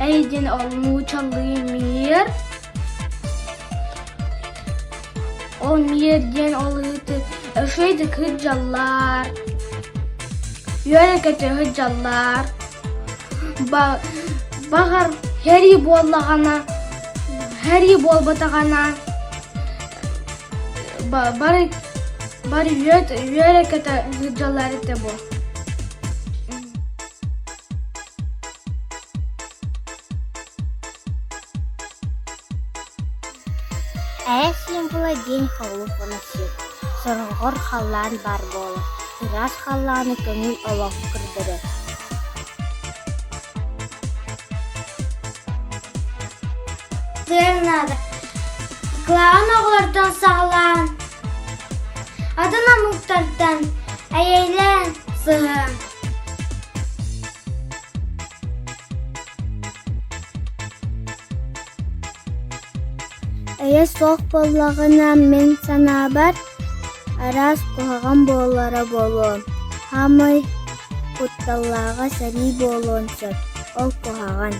Эйден олну чаллы мир. Ол мирден олыты öşeydi hıcallar. Yörekete hıcallar. Bağır heri bollağana, heri bol batağana. Bari yörekete hıcallar ete bu. Символа день халуфаны сет. Сорғыр халлан бар болы. Тырас халланы көңіл олақ кірдірі. Тырнады. Клаған оғылардан сағылан. Адына мұқтардан әйелен сығын. Әйе соқ боллағына мен сана бар. Арас қоғаған болары болуын. Хамай құтталлаға сәри болуын сөп. Ол қоғаған.